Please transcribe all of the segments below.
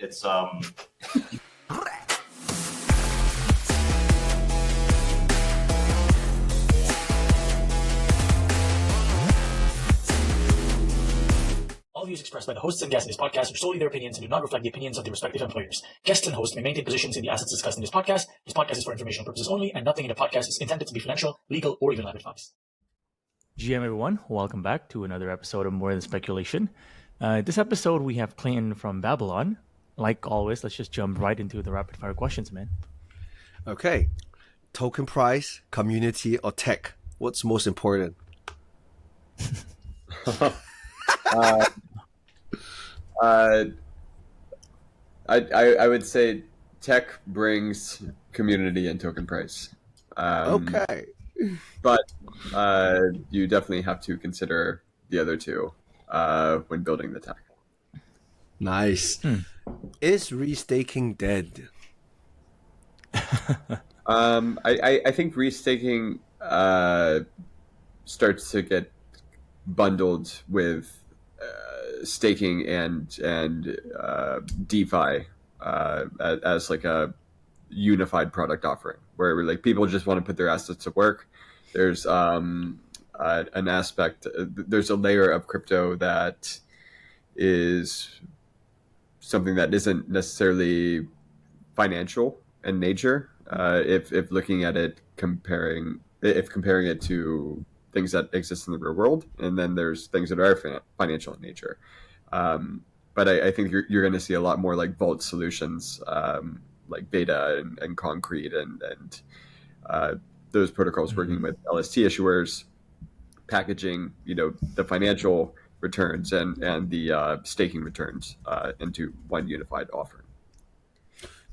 It's All views expressed by the hosts and guests in this podcast are solely their opinions and do not reflect the opinions of their respective employers. Guests and hosts may maintain positions in the assets discussed in this podcast. This podcast is for informational purposes only, and nothing in the podcast is intended to be financial, legal, or even life advice. GM everyone, welcome back to another episode of More Than Speculation. This episode we have Clayton from Babylon. Like always, let's just jump right into the rapid fire questions, man. Okay. Token price, community, or tech? What's most important? I would say tech brings community and token price. Okay. But you definitely have to consider the other two when building the tech. Nice. Is restaking dead? I think restaking starts to get bundled with staking and DeFi as like a unified product offering, where like people just want to put their assets to work. There's an aspect, there's a layer of crypto that is something that isn't necessarily financial in nature. If looking at it, comparing it to things that exist in the real world, and then there's things that are financial in nature. But I think you're going to see a lot more like vault solutions, like Beta and Concrete and those protocols working with LST issuers, packaging, the financial returns and the staking returns into one unified offering.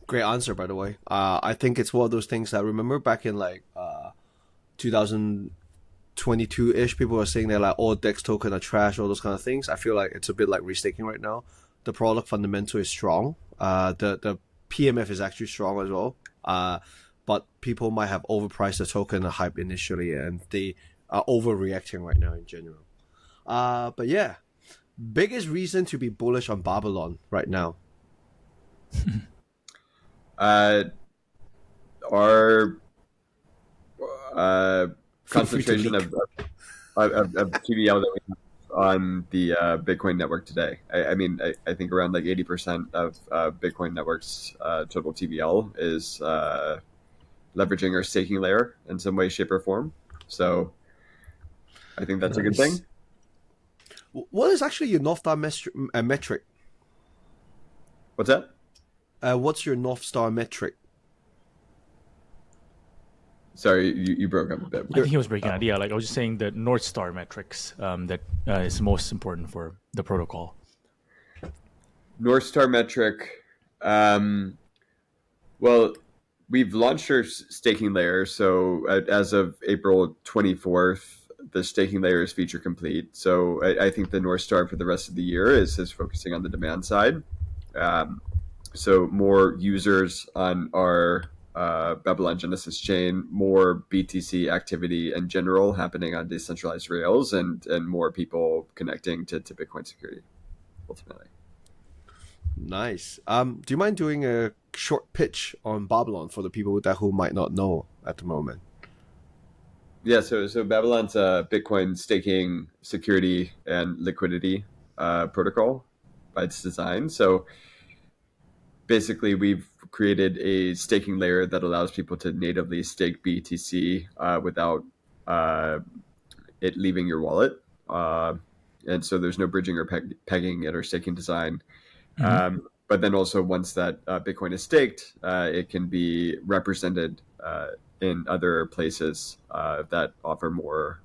Great answer, by the way. I think it's one of those things that I remember back in like 2022-ish, people were saying that like all DEX token are trash, all those kind of things. I feel like it's a bit like restaking right now. The product fundamental is strong. The PMF is actually strong as well. But people might have overpriced the token hype initially, and they are overreacting right now in general. But yeah, biggest reason to be bullish on Babylon right now. Our concentration of TVL that we have on the Bitcoin network today. I think around like 80% of Bitcoin network's total TVL is leveraging our staking layer in some way, shape, or form. So I think that's a good thing. What is actually your North Star metric? What's that? What's your North Star metric? Sorry, you broke up a bit. I think he was breaking out. Yeah, like I was just saying the North Star metrics that is most important for the protocol. North Star metric. Well, we've launched our staking layer. So as of April 24th, the staking layer is feature complete. So I think the North Star for the rest of the year is focusing on the demand side. So more users on our Babylon Genesis chain, more BTC activity in general happening on decentralized rails, and more people connecting to Bitcoin security, ultimately. Nice. Do you mind doing a short pitch on Babylon for the people who might not know at the moment? Yeah, so Babylon's a Bitcoin staking security and liquidity protocol by its design. So basically, we've created a staking layer that allows people to natively stake BTC without it leaving your wallet. And so there's no bridging or pegging at our staking design. Mm-hmm. But then also once that Bitcoin is staked, it can be represented in other places that offer more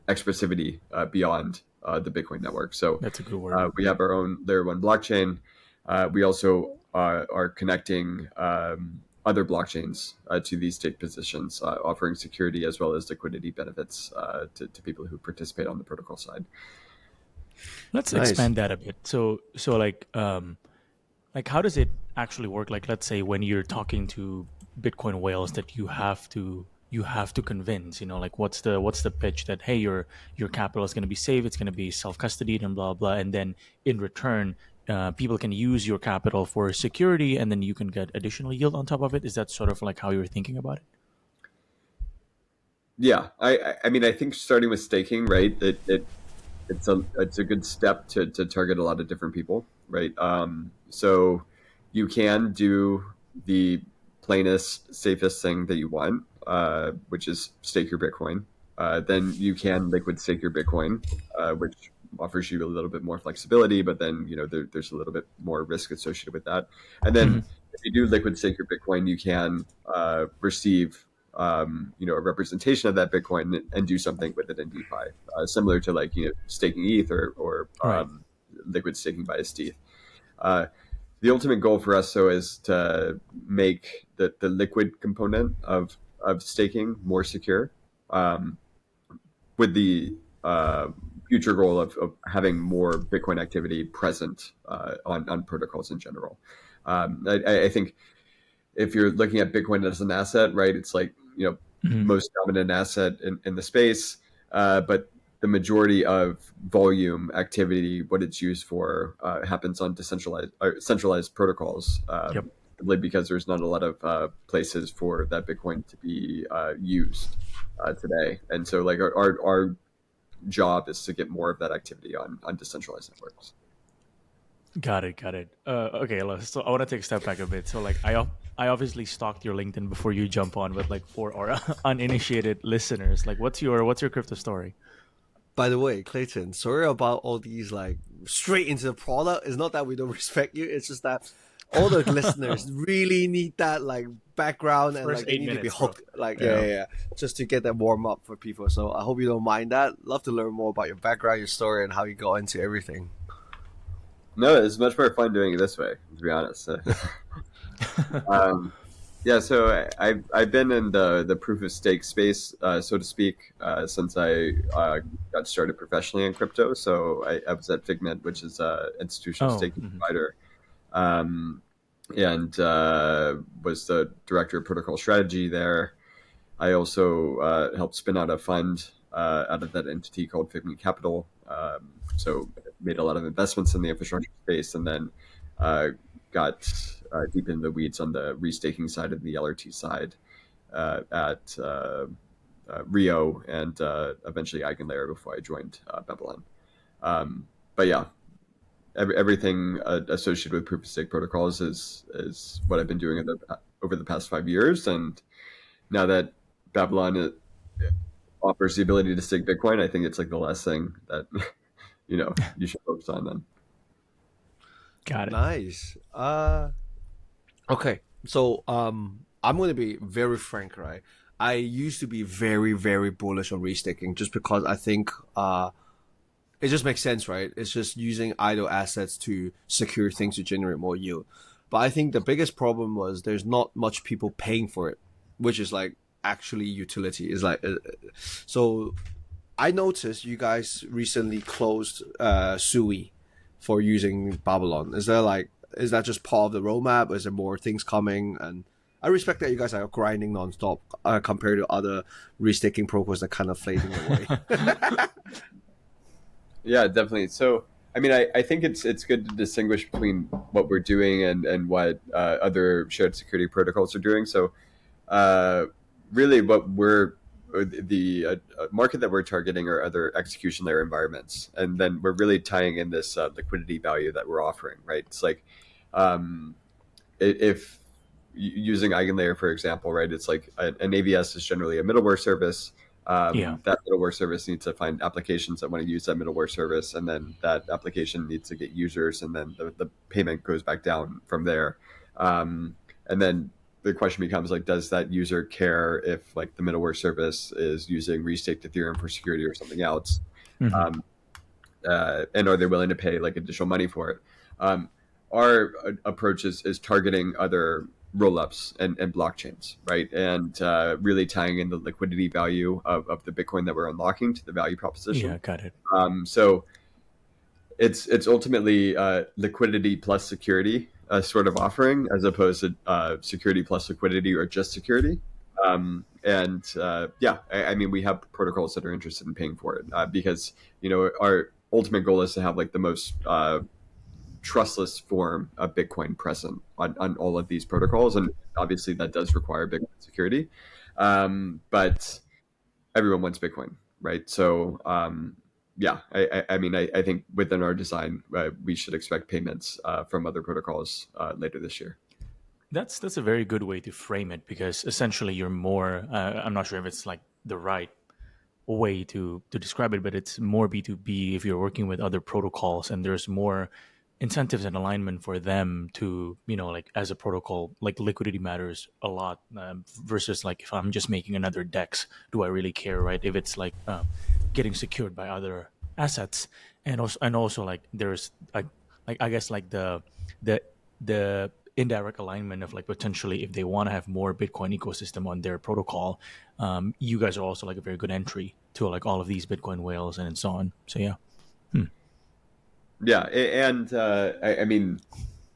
expressivity beyond the Bitcoin network. So that's a good word. We have our own layer 1 blockchain. We also are connecting other blockchains to these stake positions, offering security as well as liquidity benefits to people who participate on the protocol side. Let's expand that a bit. So like how does it actually work? Like, let's say when you're talking to Bitcoin whales that you have to convince, like what's the pitch that, hey, your capital is going to be safe, it's going to be self-custodied and blah blah, and then in return people can use your capital for security, and then you can get additional yield on top of it. Is that sort of like how you're thinking about it? Yeah, I mean, I think starting with staking, right? It's a good step to target a lot of different people, right? So you can do the plainest, safest thing that you want, which is stake your Bitcoin. Then you can liquid stake your Bitcoin, which offers you a little bit more flexibility, but then there's a little bit more risk associated with that. And then if you do liquid stake your Bitcoin, you can receive a representation of that Bitcoin and do something with it in DeFi, similar to like staking ETH or Right. liquid staking by ETH. The ultimate goal for us, though, is to make the liquid component of staking more secure, um, with the future goal of having more Bitcoin activity present on protocols in general. I think if you're looking at Bitcoin as an asset, right, it's like most dominant asset in the space, but the majority of volume activity, what it's used for, happens on decentralized or centralized protocols. Yep. Simply because there's not a lot of places for that Bitcoin to be used today, and so like our job is to get more of that activity on decentralized networks. Got it. Okay, so I want to take a step back a bit. So like I obviously stalked your LinkedIn before you jump on, but like for our uninitiated listeners, like what's your crypto story? By the way, Clayton, sorry about all these like straight into the product. It's not that we don't respect you. It's just that all the listeners really need that like background and First like they 8 need to be minutes, bro. hooked. Like yeah, just to get that warm up for people. So I hope you don't mind that. Love to learn more about your background, your story, and how you got into everything. No, it's much more fun doing it this way, to be honest. Yeah, so I've been in the proof of stake space, so to speak, since I got started professionally in crypto. So I was at Figment, which is an institutional staking provider, and was the director of protocol strategy there. I also helped spin out a fund out of that entity called Figment Capital. So made a lot of investments in the infrastructure space, and then got deep in the weeds on the restaking side and the LRT side at Rio and eventually Eigenlayer before I joined Babylon. But yeah, everything associated with proof of stake protocols is what I've been doing over the past 5 years, and now that Babylon offers the ability to stake Bitcoin, I think it's like the last thing that you should focus on then. Got it. Nice. Okay. So I'm gonna be very frank, right? I used to be very, very bullish on restaking just because I think it just makes sense, right? It's just using idle assets to secure things to generate more yield. But I think the biggest problem was there's not much people paying for it, which is like actually utility. Is like so I noticed you guys recently closed Sui for using Babylon. Is that just part of the roadmap? Is there more things coming? And I respect that you guys are grinding nonstop compared to other restaking protocols that kind of fading away. Yeah, definitely. So, I mean, I think it's good to distinguish between what we're doing and what other shared security protocols are doing. So, really, what the market that we're targeting are other execution layer environments, and then we're really tying in this liquidity value that we're offering. Right? It's like if using Eigenlayer, for example, right? It's like an AVS is generally a middleware service. That middleware service needs to find applications that want to use that middleware service, and then that application needs to get users, and then the payment goes back down from there. And then the question becomes like, does that user care if like the middleware service is using restaked Ethereum for security or something else? And are they willing to pay like additional money for it? Our approach is targeting other rollups and blockchains, right? And really tying in the liquidity value of the Bitcoin that we're unlocking to the value proposition. Yeah, got it. So it's ultimately liquidity plus security sort of offering, as opposed to security plus liquidity or just security. I mean, we have protocols that are interested in paying for it because our ultimate goal is to have like the most trustless form of Bitcoin present on all of these protocols, and obviously that does require Bitcoin security. But everyone wants Bitcoin, right? So yeah, I think within our design, we should expect payments from other protocols later this year. That's a very good way to frame it, because essentially you're more. I'm not sure if it's like the right way to describe it, but it's more B2B if you're working with other protocols, and there's more incentives and alignment for them to, like as a protocol, like liquidity matters a lot, versus like if I'm just making another DEX, do I really care, right? If it's like getting secured by other assets, and also like there's like I guess like the the indirect alignment of like potentially if they want to have more Bitcoin ecosystem on their protocol, you guys are also like a very good entry to like all of these Bitcoin whales and so on. So yeah. Yeah, and I mean,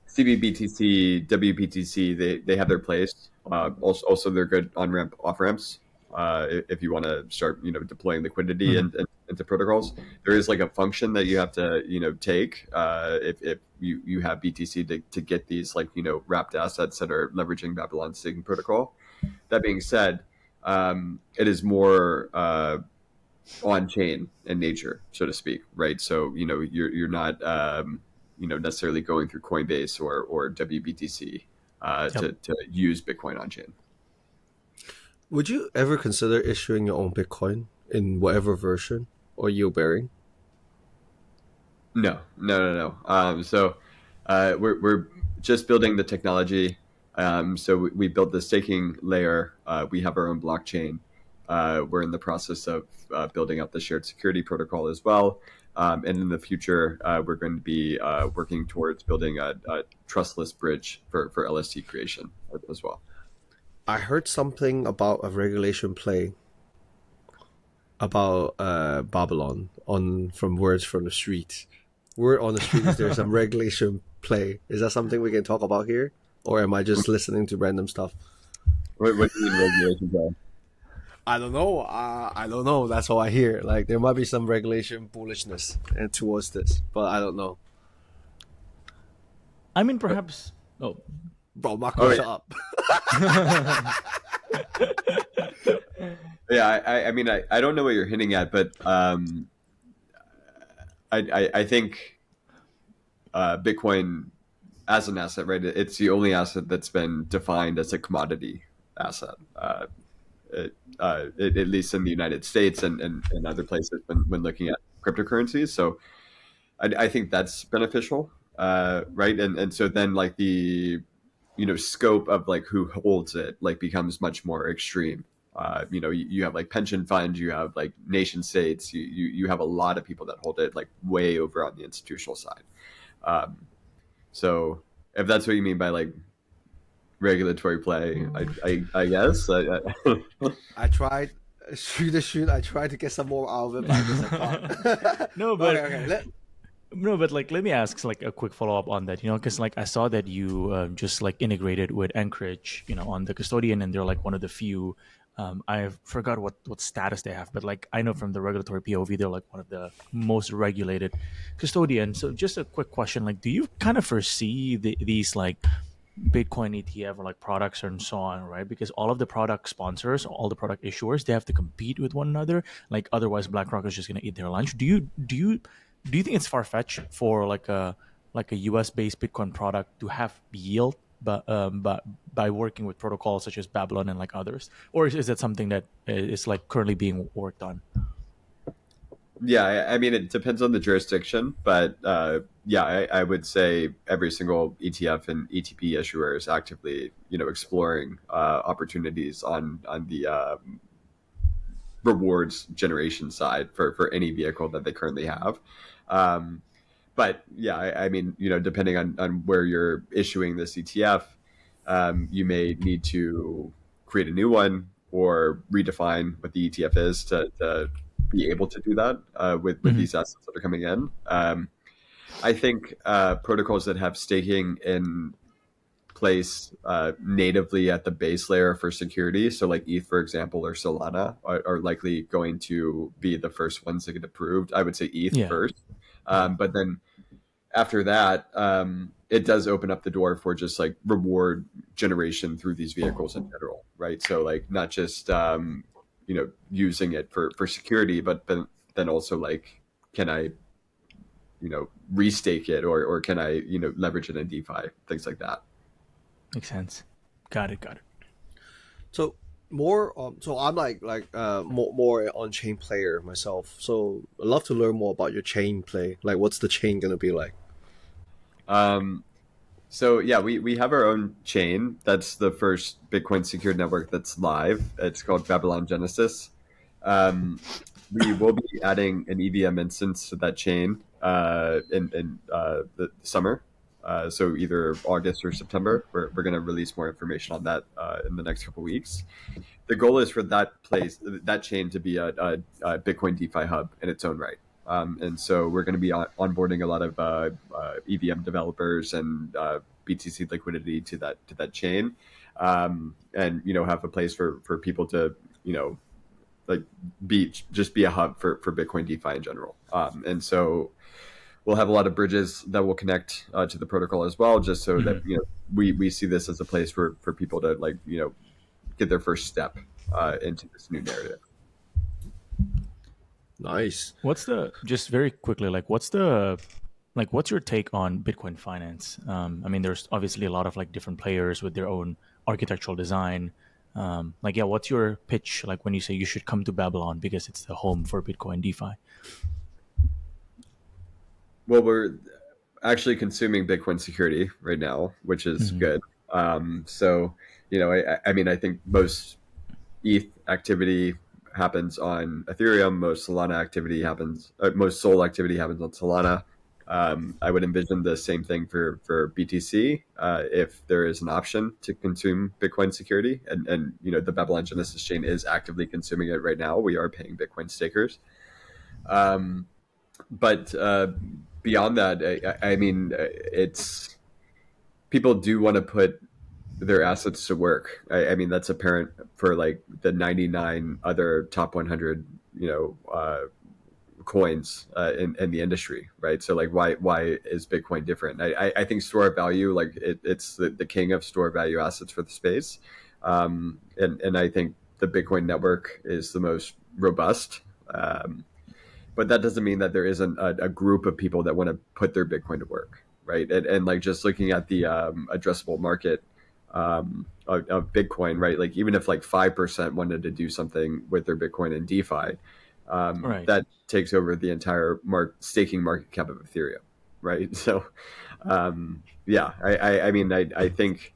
CBBTC, WBTC, they have their place. Also, they're good on ramp, off ramps. If you want to start, deploying liquidity and into protocols, there is like a function that you have to, take if you have BTC to get these like wrapped assets that are leveraging Babylon's staking protocol. That being said, it is more on chain in nature, so to speak, right? So you're not necessarily going through Coinbase or WBTC to use Bitcoin on chain. Would you ever consider issuing your own Bitcoin in whatever version or yield bearing? No. So we're just building the technology. So we built the staking layer. We have our own blockchain. We're in the process of building out the shared security protocol as well. And in the future, we're going to be working towards building a trustless bridge for LST creation as well. I heard something about a regulation play about Babylon from words from the street. Word on the street is there's some regulation play. Is that something we can talk about here? Or am I just listening to random stuff? What do you mean regulation play? I don't know. I don't know. That's all I hear. Like there might be some regulation bullishness towards this, but I don't know. I mean, perhaps. Oh, bro, Marco, shut up. Yeah, I mean, I don't know what you're hinting at, but I think Bitcoin as an asset, right? It's the only asset that's been defined as a commodity asset. At least in the United States and other places when looking at cryptocurrencies. So I think that's beneficial, right? And so then like the scope of like who holds it like becomes much more extreme. You have like pension funds, you have like nation states, you have a lot of people that hold it like way over on the institutional side. So if that's what you mean by like regulatory play, I guess. I tried shoot. I tried to get some more out of it, but I guess I can't. No, but okay. No, but like, let me ask like a quick follow up on that. Because like I saw that you just like integrated with Anchorage, on the custodian, and they're like one of the few. I forgot what status they have, but like I know from the regulatory POV, they're like one of the most regulated custodians. So just a quick question: like, do you kind of foresee these like Bitcoin ETF or like products and so on, right? Because all of the product sponsors, all the product issuers, they have to compete with one another. Like otherwise, BlackRock is just going to eat their lunch. Do you think it's far fetched for like a US based Bitcoin product to have yield, but by working with protocols such as Babylon and like others, or is that something that is like currently being worked on? Yeah, I mean, it depends on the jurisdiction, but yeah, I would say every single ETF and ETP issuer is actively, exploring opportunities on the rewards generation side for any vehicle that they currently have. But yeah, I mean, depending on where you're issuing this ETF, you may need to create a new one or redefine what the ETF is to be able to do that with these assets that are coming in. I think protocols that have staking in place natively at the base layer for security, so like ETH, for example, or Solana, are likely going to be the first ones to get approved. I would say ETH first, but then after that, it does open up the door for just like reward generation through these vehicles in general, right? So like not just using it for security, but then also like, can I restake it, or can I leverage it in DeFi, things like that. Makes sense. Got it. So more, so I'm more on chain player myself. So I'd love to learn more about your chain play. Like, what's the chain gonna be like? So yeah, we have our own chain. That's the first Bitcoin secured network that's live. It's called Babylon Genesis. We will be adding an EVM instance to that chain in the summer. So either August or September. We're going to release more information on that in the next couple of weeks. The goal is for that chain to be a Bitcoin DeFi hub in its own right. And so we're going to be onboarding a lot of EVM developers and BTC liquidity to that chain, and have a place for people to like be a hub for Bitcoin DeFi in general. And so we'll have a lot of bridges that will connect to the protocol as well, just so that we see this as a place for people to get their first step into this new narrative. Nice. Just very quickly, what's your take on Bitcoin finance? I mean, there's obviously a lot of different players with their own architectural design. What's your pitch? Like when you say you should come to Babylon because it's the home for Bitcoin DeFi. Well, we're actually consuming Bitcoin security right now, which is good. So, I mean, I think most ETH activity happens on Ethereum. Most Sol activity happens on Solana. I would envision the same thing for BTC if there is an option to consume Bitcoin security, and the Babylon Genesis chain is actively consuming it right now. We are paying Bitcoin stakers, but beyond that, I mean, it's people do want to put their assets to work. I mean, that's apparent for the 99 other top 100, coins in the industry, right? So why is Bitcoin different? I think store value, it's the king of store value assets for the space, and I think the Bitcoin network is the most robust. But that doesn't mean that there isn't a group of people that want to put their Bitcoin to work, right? And just looking at the addressable market of Bitcoin, right? Like even if 5% wanted to do something with their Bitcoin in DeFi, Right. that takes over the entire staking market cap of Ethereum, right? So, I mean, I think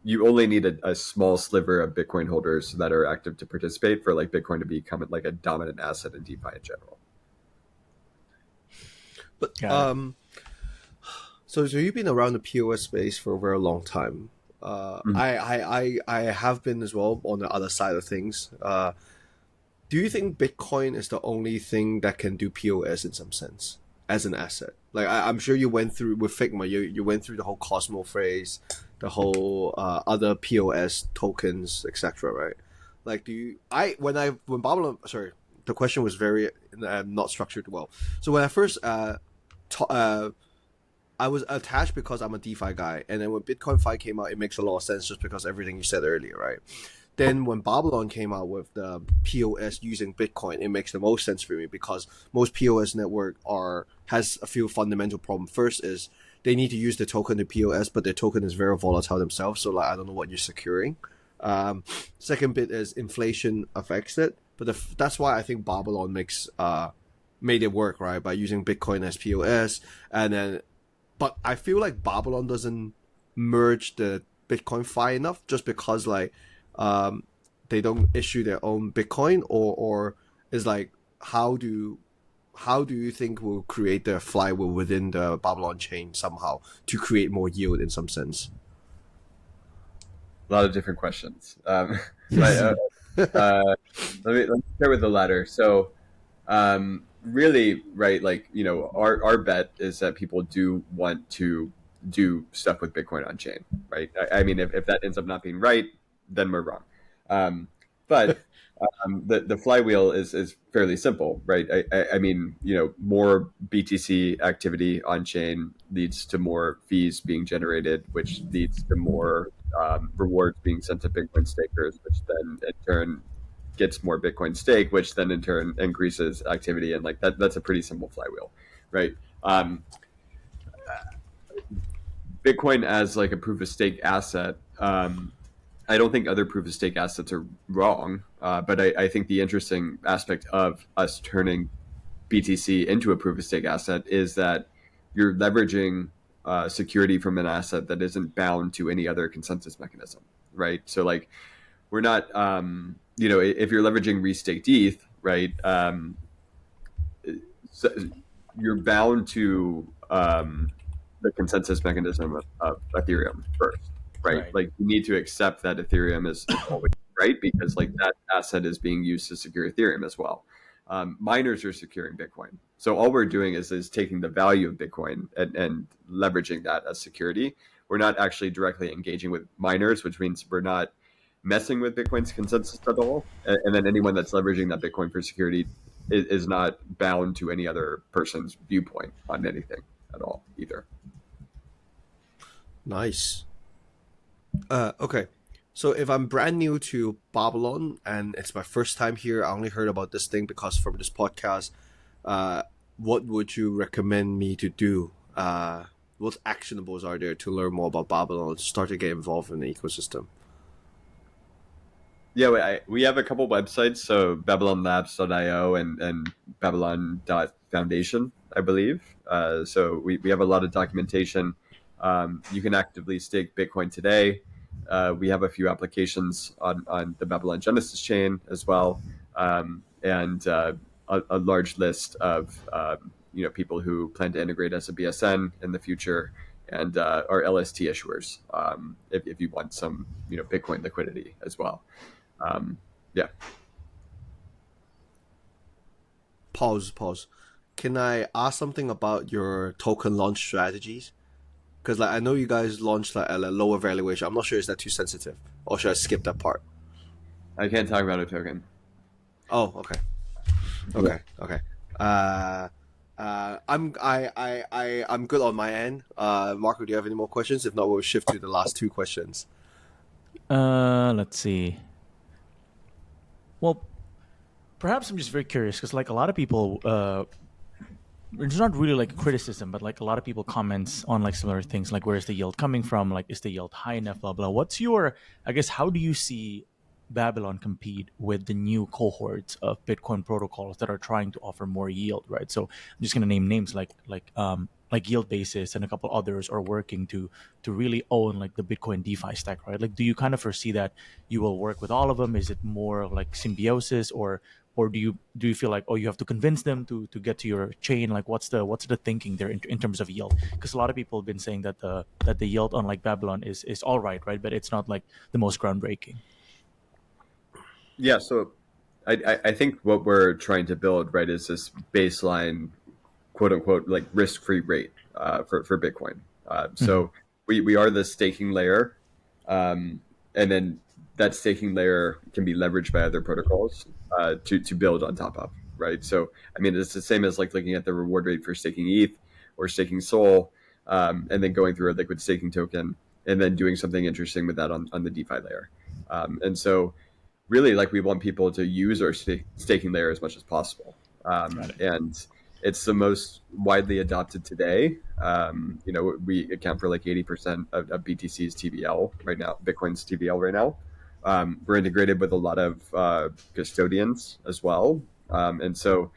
you only need a small sliver of Bitcoin holders that are active to participate for Bitcoin to become a dominant asset in DeFi in general. But so you've been around the POS space for a very long time. I have been as well on the other side of things. Do you think Bitcoin is the only thing that can do POS in some sense as an asset? I'm sure you went through with Figma, you went through the whole Cosmo phase, the whole other POS tokens, etc. Right? When Babylon, sorry, the question was very not structured well. So when I first I was attached because I'm a DeFi guy, and then when Bitcoin Fi came out, it makes a lot of sense just because everything you said earlier, right? Then when Babylon came out with the POS using Bitcoin, it makes the most sense for me because most POS network has a few fundamental problems. First is they need to use the token to POS, but the token is very volatile themselves, so I don't know what you're securing. Second bit is inflation affects it, but that's why I think Babylon made it work, right, by using Bitcoin as POS, but I feel like Babylon doesn't merge the Bitcoin Fi enough, just because they don't issue their own Bitcoin, or is how do you think we'll create the flywheel within the Babylon chain somehow to create more yield in some sense? A lot of different questions. Let me start with the latter. So, really, right? Our bet is that people do want to do stuff with Bitcoin on chain, right? I mean, if that ends up not being right, then we're wrong. But The flywheel is fairly simple, right? I mean, more BTC activity on chain leads to more fees being generated, which leads to more rewards being sent to Bitcoin stakers, which then in turn gets more Bitcoin stake, which then in turn increases activity, and like that's a pretty simple flywheel, right? Bitcoin as like a proof of stake asset. I don't think other proof of stake assets are wrong, but I think the interesting aspect of us turning BTC into a proof of stake asset is that you're leveraging security from an asset that isn't bound to any other consensus mechanism, right? So like we're not, if you're leveraging restaked ETH, right, so you're bound to the consensus mechanism of Ethereum first, right? Right. Like you need to accept that Ethereum is always right because like that asset is being used to secure Ethereum as well. Miners are securing Bitcoin, so all we're doing is taking the value of Bitcoin and leveraging that as security. We're not actually directly engaging with miners, which means we're not messing with Bitcoin's consensus at all. And then anyone that's leveraging that Bitcoin for security is not bound to any other person's viewpoint on anything at all either. Nice. Okay. So if I'm brand new to Babylon and it's my first time here, I only heard about this thing because from this podcast, what would you recommend me to do? What actionables are there to learn more about Babylon to start to get involved in the ecosystem? Yeah, we have a couple websites, so babylonlabs.io and babylon.foundation, I believe. So we have a lot of documentation. You can actively stake Bitcoin today. We have a few applications on the Babylon Genesis chain as well, and a large list of people who plan to integrate as a BSN in the future, and our LST issuers if you want some Bitcoin liquidity as well. Yeah. Pause. Can I ask something about your token launch strategies? Because like I know you guys launched like at a lower valuation. I'm not sure is that too sensitive, or should I skip that part? I can't talk about a token. Oh, okay. Okay. I'm good on my end. Marco, do you have any more questions? If not, we'll shift to the last two questions. Let's see. Well, perhaps I'm just very curious because like a lot of people, it's not really like a criticism, but like a lot of people comments on like similar things, like where's the yield coming from? Like, is the yield high enough? Blah blah. What's your, I guess, how do you see Babylon compete with the new cohorts of Bitcoin protocols that are trying to offer more yield, right? So I'm just gonna name names like Yield Basis and a couple others are working to really own like the Bitcoin DeFi stack, right? Like, do you kind of foresee that you will work with all of them? Is it more of like symbiosis, or do you feel like, oh, you have to convince them to get to your chain? Like what's the thinking there in terms of yield? Because a lot of people have been saying that the yield on like Babylon is all right, but it's not like the most groundbreaking. Yeah, so I think what we're trying to build, right, is this baseline, quote unquote, like risk-free rate for Bitcoin. So we are the staking layer, and then that staking layer can be leveraged by other protocols to build on top of, right? So I mean, it's the same as like looking at the reward rate for staking ETH or staking Sol, and then going through a liquid staking token, and then doing something interesting with that on the DeFi layer. And so really, like, we want people to use our staking layer as much as possible, and it's the most widely adopted today. We account for like 80% of BTC's TVL right now, Bitcoin's TVL right now. We're integrated with a lot of custodians as well, and so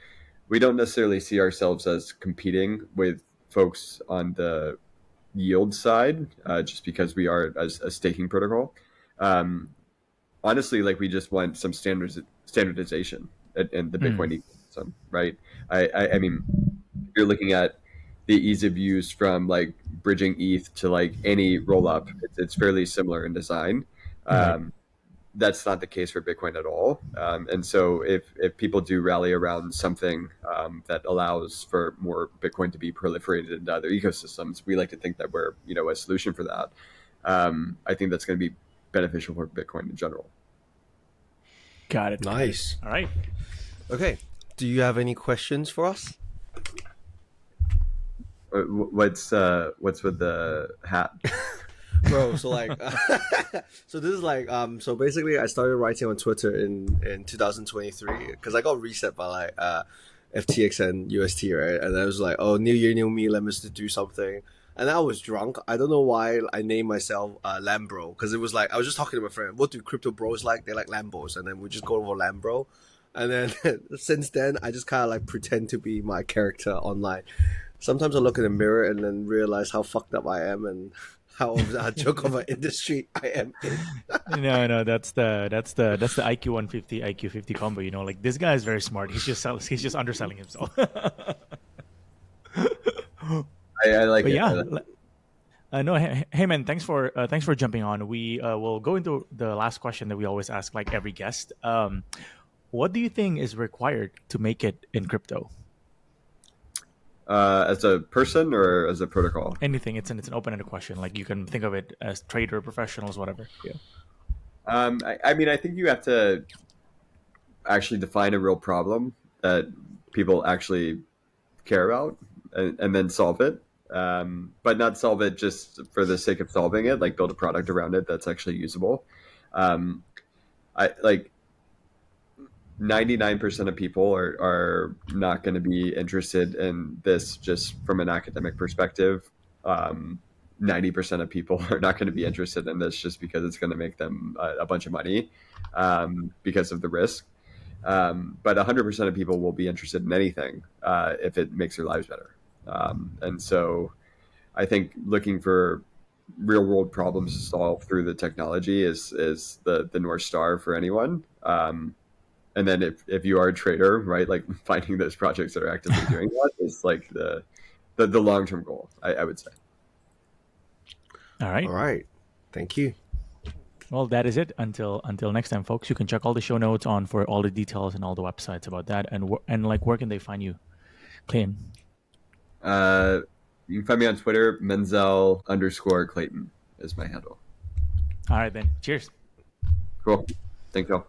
we don't necessarily see ourselves as competing with folks on the yield side, just because we are a staking protocol. Um, Honestly, like, we just want some standardization in the Bitcoin ecosystem, right? I mean, if you're looking at the ease of use from like bridging ETH to like any roll up, it's fairly similar in design. Right. That's not the case for Bitcoin at all. And so if people do rally around something that allows for more Bitcoin to be proliferated into other ecosystems, we like to think that we're a solution for that. I think that's going to be beneficial for Bitcoin in general. Got it. Nice. All right. Okay. Do you have any questions for us? What's with the hat? Bro, so like so this is like so basically I started writing on Twitter in 2023 because I got reset by like FTX and UST, right? And I was like, oh, new year, new me, let me just do something. And I was drunk. I don't know why I named myself Lambro, because it was like I was just talking to my friend, what do crypto bros like? They like Lambos, and then we just go over Lambro. And then since then I just kind of like pretend to be my character online. Sometimes I look in the mirror and then realize how fucked up I am and how joke of an industry I am in. No, that's the IQ 150 IQ 50 combo. You know, like this guy is very smart. He's just underselling himself. I like But it. yeah, no, hey man, thanks for jumping on. We will go into the last question that we always ask like every guest. What do you think is required to make it in crypto? As a person or as a protocol? Anything. It's an open-ended question. Like you can think of it as trader, professionals, whatever. Yeah. I mean, I think you have to actually define a real problem that people actually care about, and then solve it. But not solve it just for the sake of solving it. Like build a product around it that's actually usable. I like 99% of people are not going to be interested in this just from an academic perspective. 90% of people are not going to be interested in this just because it's going to make them a bunch of money because of the risk. But 100% of people will be interested in anything if it makes their lives better. And so I think looking for real world problems to solve through the technology is the North Star for anyone. And then if you are a trader, right, like finding those projects that are actively doing that is like the long-term goal, I would say. All right. All right. Thank you. Well, that is it. Until next time, folks. You can check all the show notes on for all the details and all the websites about that. And like, where can they find you, Clayton? You can find me on Twitter. Menzel_Clayton is my handle. All right, then. Cheers. Cool. Thank you all.